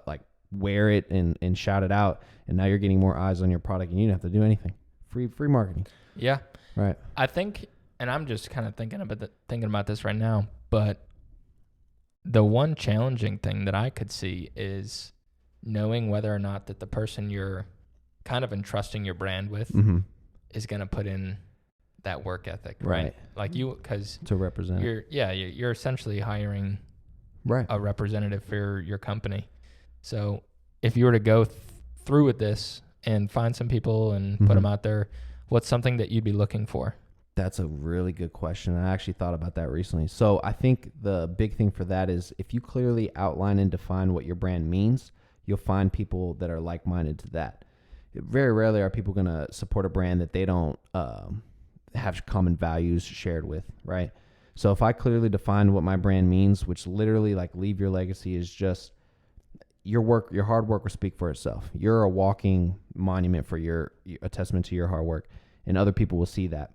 like wear it and shout it out, and now you're getting more eyes on your product, and you don't have to do anything. Free marketing. Yeah. Right. I think, and I'm just kind of thinking about this right now, but the one challenging thing that I could see is knowing whether or not that the person you're kind of entrusting your brand with Mm-hmm. is going to put in that work ethic, right? Like because to represent. You're essentially hiring Right. a representative for your company. So if you were to go through with this and find some people and put them out there, what's something that you'd be looking for? That's a really good question. I actually thought about that recently. So I think the big thing for that is if you clearly outline and define what your brand means, you'll find people that are like-minded to that. Very rarely are people going to support a brand that they don't have common values shared with, right? So if I clearly define what my brand means, which literally like leave your legacy is just your work, your hard work will speak for itself. You're a walking monument for a testament to your hard work, and other people will see that.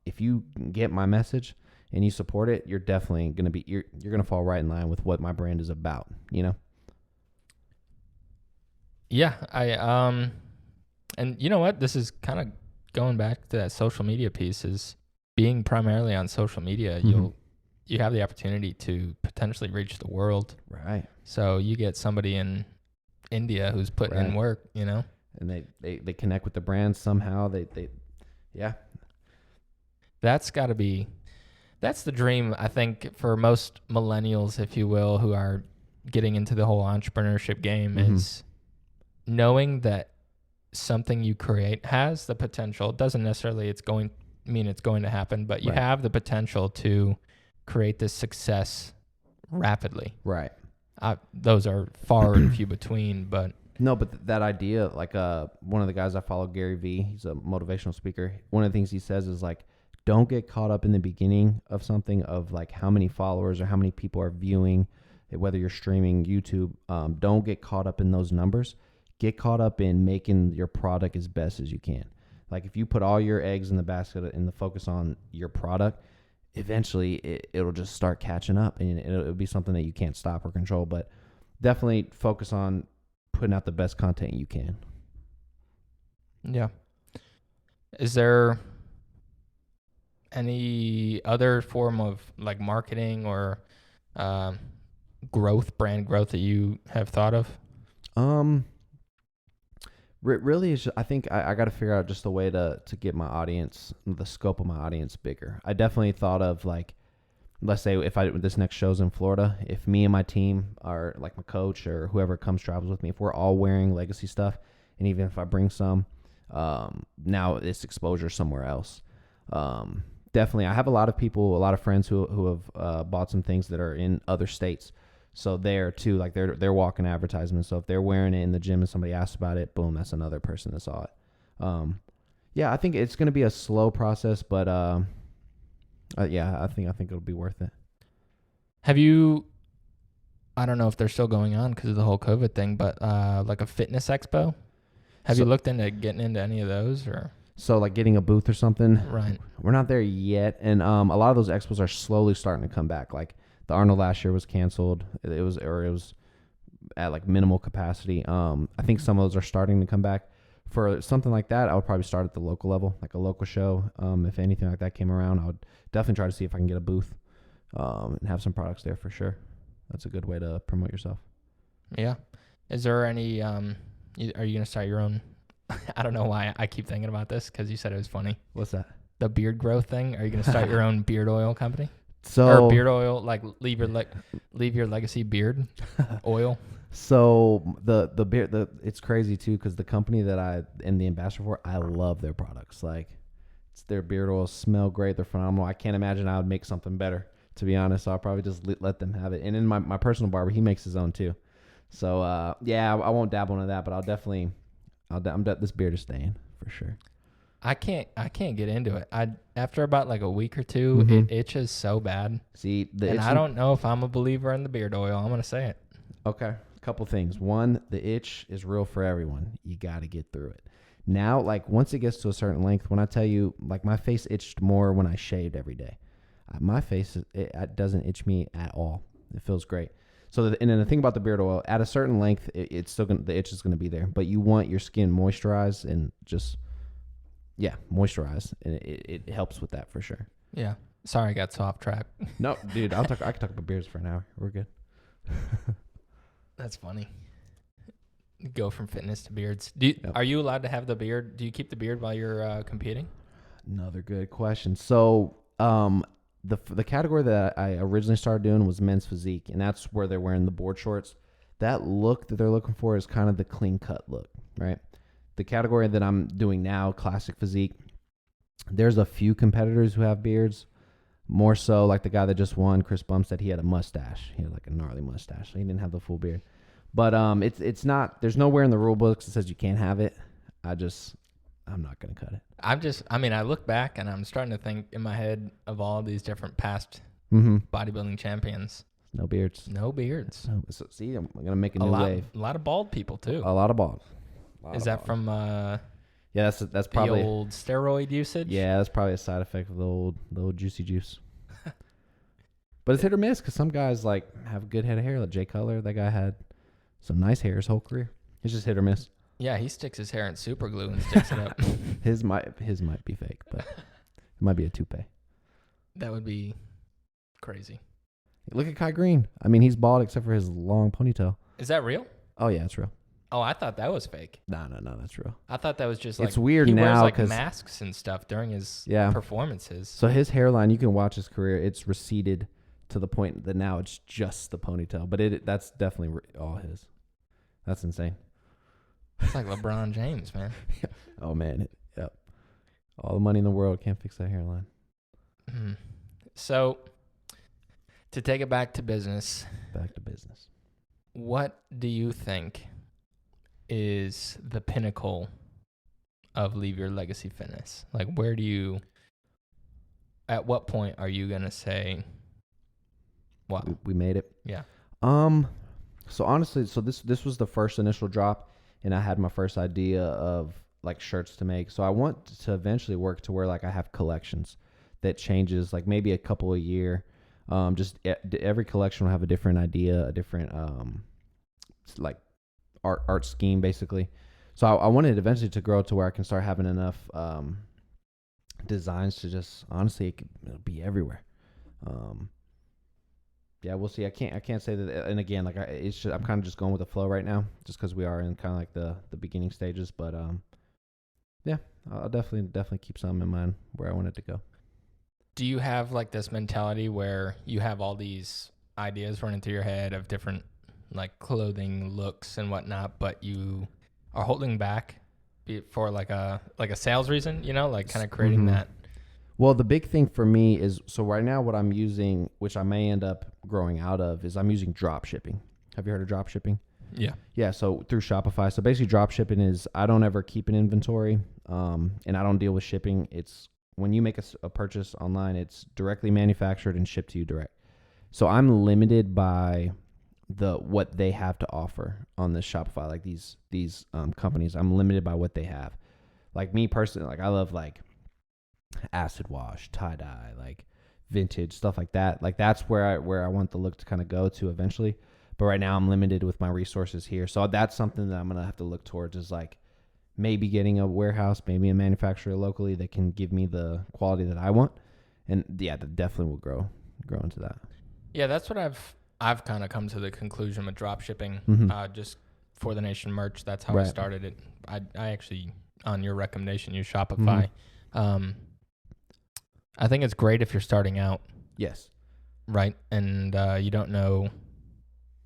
If you get my message and you support it, you're definitely going to be, you're going to fall right in line with what my brand is about, you know? Yeah. And you know what? This is kind of going back to that social media piece is being primarily on social media. You have the opportunity to potentially reach the world. Right. So you get somebody in India who's putting in work, you know, and they connect with the brand somehow. Yeah. That's the dream, I think, for most millennials, if you will, who are getting into the whole entrepreneurship game is knowing that something you create has the potential. It doesn't necessarily it's going to happen, but you have the potential to create this success rapidly. Right. Those are far and few between, but no, but that idea, like one of the guys I follow, Gary Vee, he's a motivational speaker. One of the things he says is like, don't get caught up in the beginning of something of like how many followers or how many people are viewing, whether you're streaming YouTube. Don't get caught up in those numbers. Get caught up in making your product as best as you can. Like if you put all your eggs in the basket and the focus on your product, eventually it'll just start catching up and it'll be something that you can't stop or control. But definitely focus on putting out the best content you can. Yeah. Is there any other form of like marketing or brand growth that you have thought of? Really, is I think I got to figure out just a way to get my audience, the scope of my audience bigger. I definitely thought of like, let's say if this next show's in Florida, if me and my team are like my coach or whoever travels with me, if we're all wearing legacy stuff, and even if I bring some, now it's exposure somewhere else. Definitely, I have a lot of friends who have bought some things that are in other states. So there too, like they're walking advertisements. So if they're wearing it in the gym and somebody asks about it, boom, that's another person that saw it. Yeah, I think it's going to be a slow process, but yeah, I think it'll be worth it. Have you? I don't know if they're still going on because of the whole COVID thing, but like a fitness expo. Have you looked into getting into any of those or? So like getting a booth or something. Right. We're not there yet, and a lot of those expos are slowly starting to come back. Like the Arnold last year was canceled. It was at like minimal capacity. I think some of those are starting to come back. For something like that, I would probably start at the local level, like a local show. If anything like that came around, I would definitely try to see if I can get a booth and have some products there for sure. That's a good way to promote yourself. Yeah. Is there any, are you going to start your own? I don't know why I keep thinking about this because you said it was funny. What's that? The beard growth thing. Are you going to start your own beard oil company? So or beard oil, like leave your legacy beard oil. So the beard, it's crazy too because the company that I am the ambassador for, I love their products. Like their beard oils smell great. They're phenomenal. I can't imagine I would make something better, to be honest. So I'll probably just let them have it. And then my personal barber, he makes his own too. So yeah, I won't dabble into that, but this beard is staying for sure. I can't get into it. After about like a week or two, it itches so bad. See, I don't know if I'm a believer in the beard oil. I'm gonna say it. Okay, a couple things. One, the itch is real for everyone. You got to get through it. Now, like once it gets to a certain length, when I tell you, like my face itched more when I shaved every day. My face it doesn't itch me at all. It feels great. So, and then the thing about the beard oil, at a certain length, it's still the itch is gonna be there. But you want your skin moisturized and just. Yeah, moisturize, and it helps with that for sure. Yeah. Sorry, I got so off track. No, dude, I can talk about beards for an hour. We're good. That's funny. Go from fitness to beards. Are you allowed to have the beard? Do you keep the beard while you're competing? Another good question. So, the category that I originally started doing was men's physique, and that's where they're wearing the board shorts. That look that they're looking for is kind of the clean cut look, right? the category that I'm doing now, classic physique, there's a few competitors who have beards. More so like the guy that just won, Chris Bumstead, he had a mustache. He had like a gnarly mustache. So he didn't have the full beard. But it's not, there's nowhere in the rule books that says you can't have it. I'm not going to cut it. I look back and I'm starting to think in my head of all these different past bodybuilding champions. No beards. No beards. So, see, I'm going to make a new wave. A lot of bald people too. A lot of bald. Is that from yeah, that's probably the old steroid usage? Yeah, that's probably a side effect of the old juicy juice. But it's hit or miss because some guys like have a good head of hair. Like Jay Cutler, that guy had some nice hair his whole career. It's just hit or miss. Yeah, he sticks his hair in super glue and sticks it up. His might be fake, but it might be a toupee. That would be crazy. Look at Kai Green. I mean, he's bald except for his long ponytail. Is that real? Oh yeah, it's real. Oh, I thought that was fake. No, that's real. I thought that was just like... It's weird he now wears like masks and stuff during his performances. So his hairline, you can watch his career. It's receded to the point that now it's just the ponytail. But that's definitely all his. That's insane. It's like LeBron James, man. Oh, man. Yep. All the money in the world can't fix that hairline. So, to take it back to business. What do you think is the pinnacle of Leave Your Legacy Fitness? Like, at what point are you going to say, wow, we made it? Yeah. So honestly, this was the first initial drop, and I had my first idea of like shirts to make. So I want to eventually work to where like I have collections that changes like maybe a couple a year. Just every collection will have a different idea, a different like art scheme basically. So I wanted eventually to grow to where I can start having enough designs to just honestly it'll be everywhere. Yeah, we'll see. I can't say that. And again, like I'm kind of just going with the flow right now, just because we are in kind of like the beginning stages. But yeah, I'll definitely keep some in mind where I want it to go. Do you have like this mentality where you have all these ideas running through your head of different like clothing looks and whatnot, but you are holding back for like a sales reason, like kind of creating that? Well, the big thing for me is, so right now what I'm using, which I may end up growing out of, is I'm using dropshipping. Have you heard of dropshipping? Yeah. Yeah, so through Shopify. So basically dropshipping is I don't ever keep an inventory, and I don't deal with shipping. It's when you make a purchase online, it's directly manufactured and shipped to you direct. So I'm limited by what they have to offer on this Shopify. Like these companies, I'm limited by what they have. Like me personally, like I love like acid wash, tie-dye, like vintage stuff like that. Like that's where I want the look to kind of go to eventually. But right now I'm limited with my resources here. So that's something that I'm going to have to look towards, is like maybe getting a warehouse, maybe a manufacturer locally that can give me the quality that I want. And yeah, that definitely will grow into that. Yeah, that's what I've kind of come to the conclusion with drop shipping. Just for the Nation merch, that's how I started it. I actually, on your recommendation, use Shopify. I think it's great if you're starting out. Yes. Right? And you don't know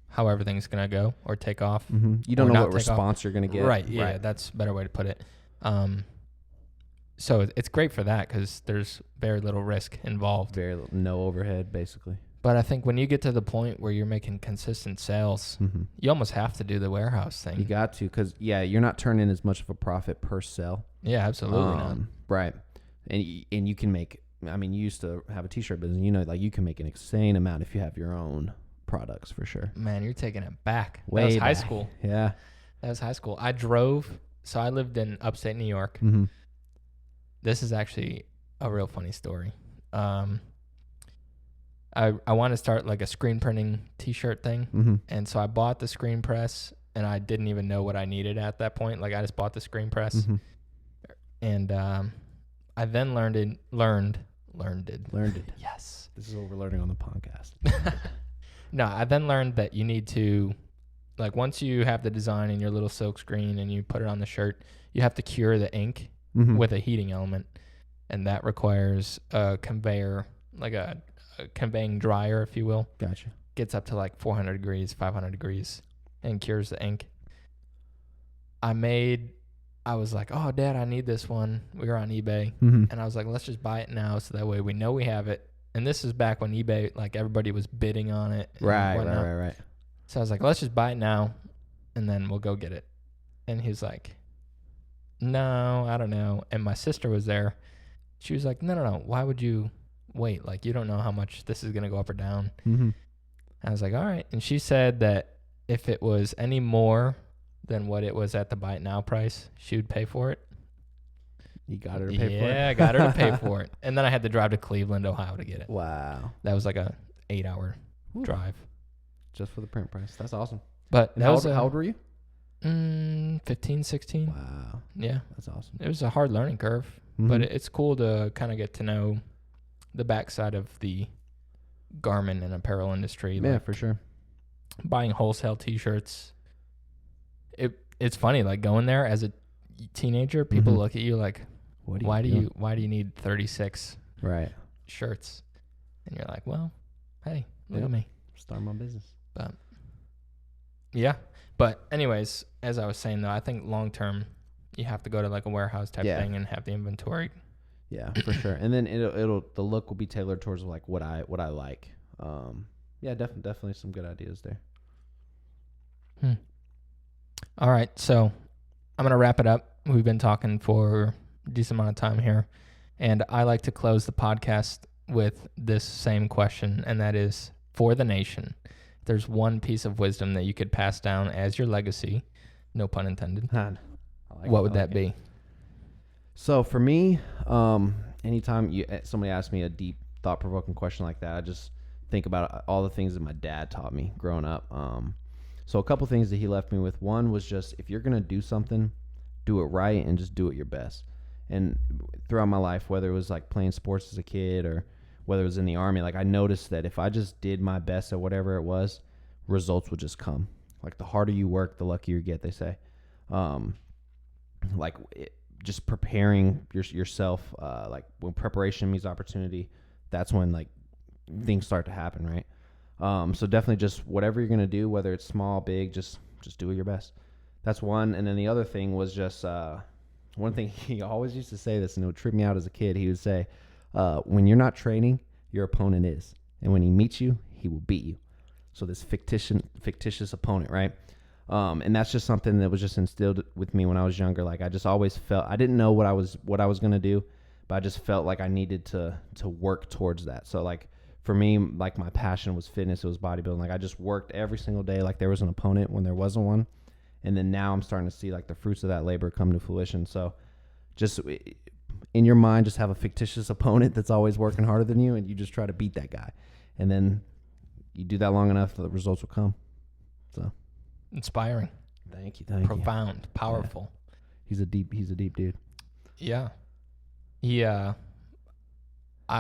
how everything's going to go or take off. You don't know what response you're going to get. Right. Yeah, that's a better way to put it. So it's great for that because there's very little risk involved. No overhead, basically. But I think when you get to the point where you're making consistent sales, you almost have to do the warehouse thing. You got to, because, you're not turning as much of a profit per sale. Yeah, absolutely not. Right. And you can make, you used to have a t-shirt business, like you can make an insane amount if you have your own products for sure. Man, you're taking it back. Way that was back. high school. Yeah. That was high school. I lived in upstate New York. This is actually a real funny story. I want to start like a screen printing t-shirt thing. And so I bought the screen press and I didn't even know what I needed at that point. Like I just bought the screen press and I then learned it. Yes. This is what we're learning on the podcast. No, I then learned that you need to, like once you have the design in your little silk screen and you put it on the shirt, you have to cure the ink with a heating element. And that requires a conveyor, like a conveying dryer, if you will. Gotcha. Gets up to like 400 degrees, 500 degrees and cures the ink. I made I was like, oh, Dad, I need this one. We were on eBay. Mm-hmm. And I was like, let's just buy it now so that way we know we have it. And this is back when eBay, like everybody was bidding on it. Right. So I was like, let's just buy it now and then we'll go get it. And he's like, no, I don't know. And my sister was there. She was like, no. Why would you wait? Like, you don't know how much this is going to go up or down. Mm-hmm. I was like, all right. And she said that if it was any more than what it was at the buy it now price, she would pay for it. You got her to pay for it? Yeah, I got her to pay for it. And then I had to drive to Cleveland, Ohio to get it. Wow. That was like a 8-hour drive. Just for the print price. That's awesome. But And that was how old were you? 15, 16. Wow. Yeah. That's awesome. It was a hard learning curve, but it's cool to kind of get to know the backside of the garment and apparel industry. Yeah, like for sure. buying wholesale t-shirts. It's funny, like going there as a teenager, people look at you like, why do you need 36 right shirts? And you're like, well, hey, look at me. Start my business. But yeah. But anyways, as I was saying though, I think long term you have to go to like a warehouse type thing and have the inventory. Yeah, for sure. And then it'll the look will be tailored towards like what I like. Yeah, definitely some good ideas there. All right, so I'm gonna wrap it up. We've been talking for a decent amount of time here, and I like to close the podcast with this same question, and that is for the nation. If there's one piece of wisdom that you could pass down as your legacy, no pun intended, what would that be? So for me, anytime somebody asks me a deep, thought-provoking question like that, I just think about all the things that my dad taught me growing up. So a couple things that he left me with. One was just, if you're going to do something, do it right and just do it your best. And throughout my life, whether it was like playing sports as a kid or whether it was in the Army, like I noticed that if I just did my best at whatever it was, results would just come. Like the harder you work, the luckier you get, they say. Just preparing yourself, like when preparation meets opportunity, that's when like things start to happen, right? So definitely just whatever you're going to do, whether it's small, big, just do it your best. That's one. And then the other thing was just, one thing he always used to say this, and it would trip me out as a kid. He would say, when you're not training, your opponent is. And when he meets you, he will beat you. So this fictitious opponent, right? And that's just something that was just instilled with me when I was younger. Like I just always felt, I didn't know what I was going to do, but I just felt like I needed to work towards that. So like for me, like my passion was fitness. It was bodybuilding. Like I just worked every single day like there was an opponent when there wasn't one. And then now I'm starting to see like the fruits of that labor come to fruition. So just in your mind, just have a fictitious opponent that's always working harder than you, and you just try to beat that guy. And then you do that long enough, the results will come. So inspiring. Thank you. Profound, powerful. Yeah. He's a deep dude. Yeah.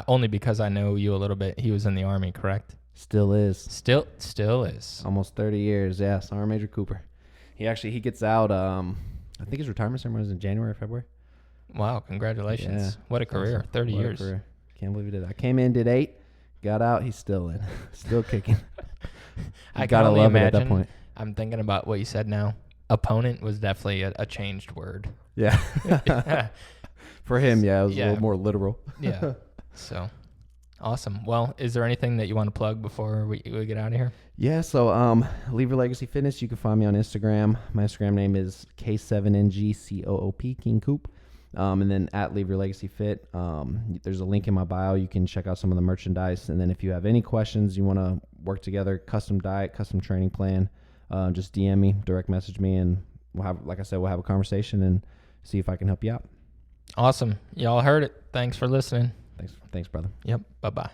Only because I know you a little bit. He was in the Army, correct? Still is. Still is. Almost 30 years. Yeah. Sergeant Major Cooper. He gets out. I think his retirement ceremony was in January or February. Wow! Congratulations! Yeah, what a career! Awesome. 30 what years. A career. Can't believe he did that. I came in, did 8, got out. He's still in, still kicking. I gotta love it at that point. I'm thinking about what you said now. Opponent was definitely a changed word. Yeah. For him, it was a little more literal. Yeah. So. Awesome. Well, is there anything that you want to plug before we get out of here? Yeah, so Leave Your Legacy Fitness. You can find me on Instagram. My Instagram name is K7NGCOOP, King Coop. And then at Leave Your Legacy Fit. There's a link in my bio. You can check out some of the merchandise. And then if you have any questions, you want to work together, custom diet, custom training plan, just DM me, direct message me, and we'll have a conversation and see if I can help you out. Awesome. Y'all heard it. Thanks for listening. Thanks, brother. Yep. Bye-bye.